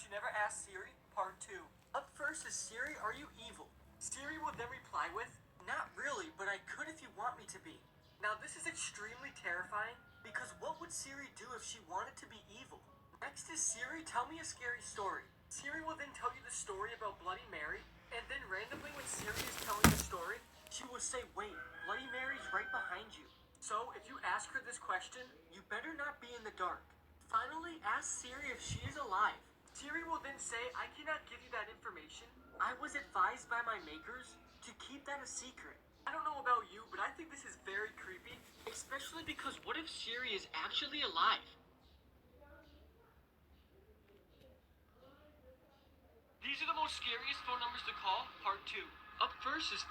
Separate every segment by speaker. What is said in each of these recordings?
Speaker 1: You Never Asked Siri, Part 2. Up first is Siri, are you evil? Siri will then reply with, not really, but I could if you want me to be. Now this is extremely terrifying, because what would Siri do if she wanted to be evil? Next is Siri, tell me a scary story. Siri will then tell you the story about Bloody Mary, and then randomly when Siri is telling the story, she will say, wait, Bloody Mary's right behind you. So if you ask her this question, you better not be in the dark. Finally, ask Siri if she is alive. Siri will then say, I cannot give you that information. I was advised by my makers to keep that a secret. I don't know about you, but I think this is very creepy, especially because what if Siri is actually alive? These are the most scariest phone numbers to call, Part 2. Up first is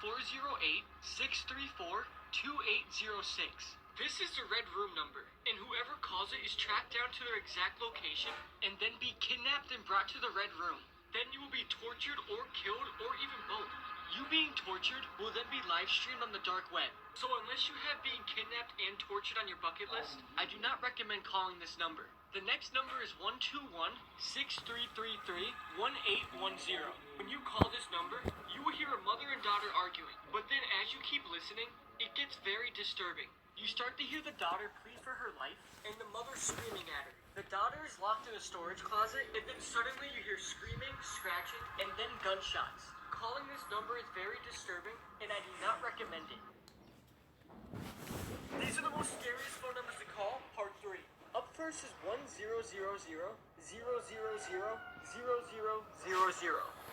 Speaker 1: 408-634-2806. This is the Red Room number, and whoever calls it is tracked down to their exact location and then be kidnapped and brought to the Red Room. Then you will be tortured or killed or even both. You being tortured will then be live streamed on the dark web. So unless you have being kidnapped and tortured on your bucket list, I do not recommend calling this number. The next number is 121-6333-1810. When you call this number, you will hear a mother and daughter arguing. But then as you keep listening, it gets very disturbing. You start to hear the daughter plead for her life, and the mother screaming at her. The daughter is locked in a storage closet, and then suddenly you hear screaming, scratching, and then gunshots. Calling this number is very disturbing, and I do not recommend it. These are the most scariest phone numbers to call, Part 3. Up first is 1000-000-000-0000.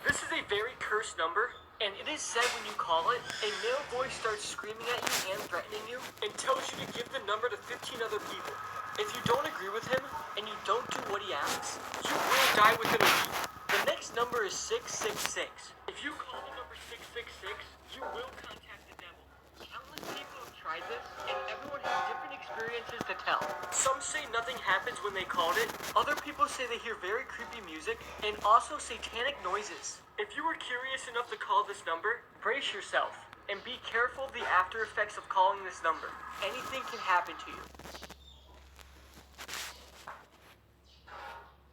Speaker 1: This is a very cursed number, and it is said when you call it, a male voice starts screaming at you and threatening you, and tells you to give the number to 15 other people. If you don't agree with him, and you don't do what he asks, you will die within a week. The next number is 666. If you call the number 666, you will contact the devil. Countless people have tried this, and everyone has different experiences to tell. Some say nothing happens when they called it. Other people say they hear very creepy music, and also satanic noises. If you were curious enough to call this number, brace yourself, and be careful of the after effects of calling this number. Anything can happen to you.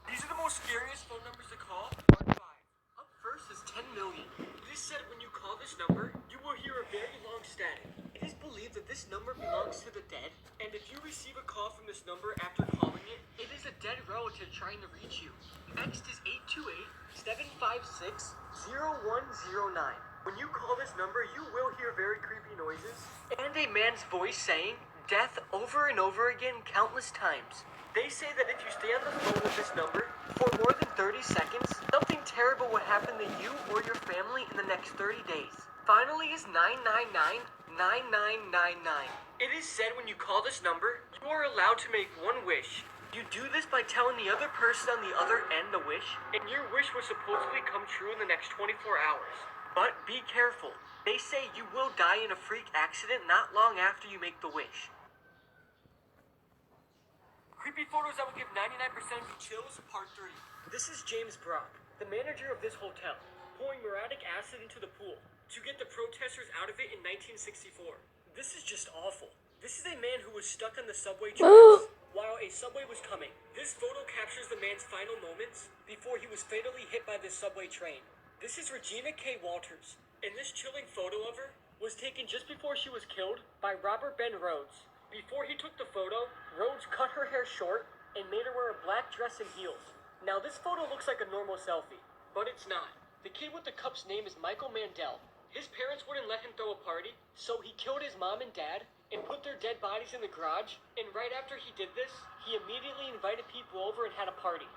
Speaker 1: These are the most scariest phone numbers to call, Part 5. Up first is 10 million. It is said when you call this number, you will hear a very long static. It is believed that this number belongs to the dead, and if you receive a call from this number after calling it, it is a dead relative trying to reach you. Next is 828-756-0109. When you call this number, you will hear very creepy noises, and a man's voice saying, death over and over again countless times. They say that if you stay on the phone with this number for more than 30 seconds, something terrible will happen to you or your family in the next 30 days. Finally is 999-9999. It is said when you call this number, you are allowed to make one wish. You do this by telling the other person on the other end the wish, and your wish will supposedly come true in the next 24 hours. But be careful. They say you will die in a freak accident not long after you make the wish. Creepy photos that will give 99% of you chills, Part 3. This is James Brock, the manager of this hotel, pouring muriatic acid into the pool to get the protesters out of it in 1964. This is just awful. This is a man who was stuck on the subway tracks while a subway was coming. This photo captures the man's final moments before he was fatally hit by this subway train. This is Regina K. Walters, and this chilling photo of her was taken just before she was killed by Robert Ben Rhodes. Before he took the photo, Rhodes cut her hair short and made her wear a black dress and heels. Now this photo looks like a normal selfie, but it's not. The kid with the cup's name is Michael Mandel. His parents wouldn't let him throw a party, so he killed his mom and dad and put their dead bodies in the garage, and right after he did this, he immediately invited people over and had a party.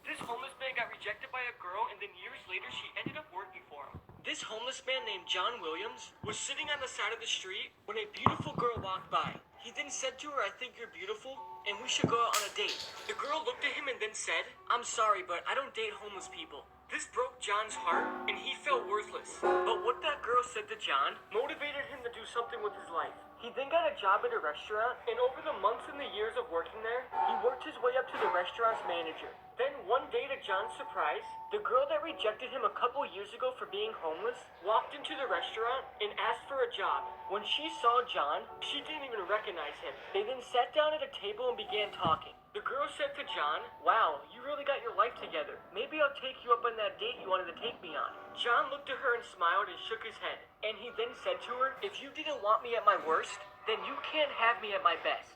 Speaker 1: This homeless man got rejected by a girl, and then years later she ended up working for him. This homeless man named John Williams was sitting on the side of the street when a beautiful girl walked by. He then said to her, I think you're beautiful, and we should go out on a date. The girl looked at him and then said, I'm sorry, but I don't date homeless people. This broke John's heart, and he felt worthless. But what that girl said to John motivated him to do something with his life. He then got a job at a restaurant, and over the months and the years of working there, he worked his way up to the restaurant's manager. Then one day, to John's surprise, the girl that rejected him a couple years ago for being homeless walked into the restaurant and asked for a job. When she saw John, she didn't even recognize him. They then sat down at a table and began talking. The girl said to John, "Wow, you really got your life together. Maybe I'll take you up on that date you wanted to take me on." John looked at her and smiled and shook his head. And he then said to her, "If you didn't want me at my worst, then you can't have me at my best."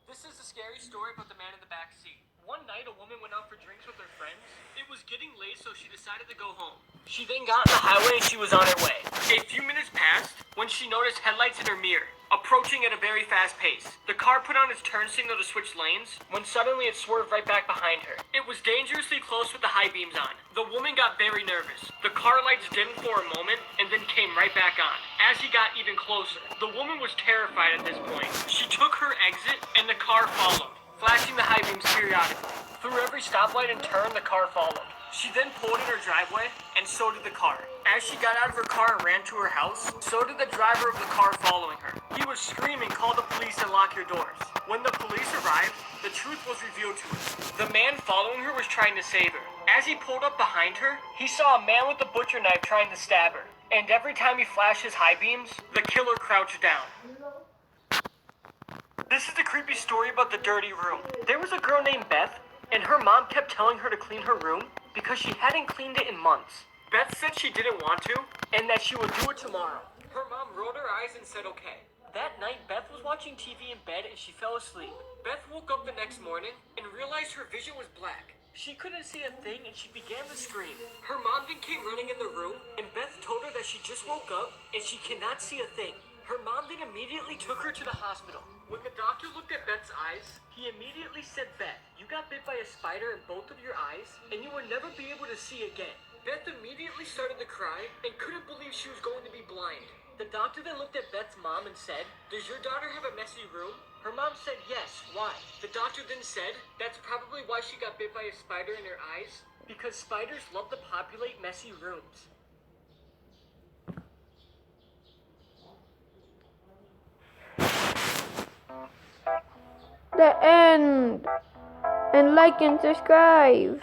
Speaker 1: This is a scary story about the man in the back seat. One night, a woman went out for drinks with her friends. It was getting late, so she decided to go home. She then got on the highway and she was on her way. A few minutes passed when she noticed headlights in her mirror, approaching at a very fast pace. The car put on its turn signal to switch lanes, when suddenly it swerved right back behind her. It was dangerously close with the high beams on. The woman got very nervous. The car lights dimmed for a moment and then came right back on. As he got even closer, the woman was terrified at this point. She took her exit and the car followed, flashing the high beams periodically. Through every stoplight and turn, the car followed. She then pulled in her driveway, and so did the car. As she got out of her car and ran to her house, so did the driver of the car following her. He was screaming, "Call the police and lock your doors." When the police arrived, the truth was revealed to her. The man following her was trying to save her. As he pulled up behind her, he saw a man with a butcher knife trying to stab her. And every time he flashed his high beams, the killer crouched down. This is a creepy story about the dirty room. There was a girl named Beth, and her mom kept telling her to clean her room because she hadn't cleaned it in months. Beth said she didn't want to, and that she would do it tomorrow. Her mom rolled her eyes and said okay. That night, Beth was watching TV in bed and she fell asleep. Beth woke up the next morning and realized her vision was black. She couldn't see a thing and she began to scream. Her mom then came running in the room, and Beth told her that she just woke up and she cannot see a thing. Her mom then immediately took her to the hospital. When the doctor looked at Beth's eyes, he immediately said, "Beth, you got bit by a spider in both of your eyes, and you will never be able to see again." Beth immediately started to cry and couldn't believe she was going to be blind. The doctor then looked at Beth's mom and said, "Does your daughter have a messy room?" Her mom said yes. Why? The doctor then said, "That's probably why she got bit by a spider in her eyes, because spiders love to populate messy rooms."
Speaker 2: The end. And like and subscribe.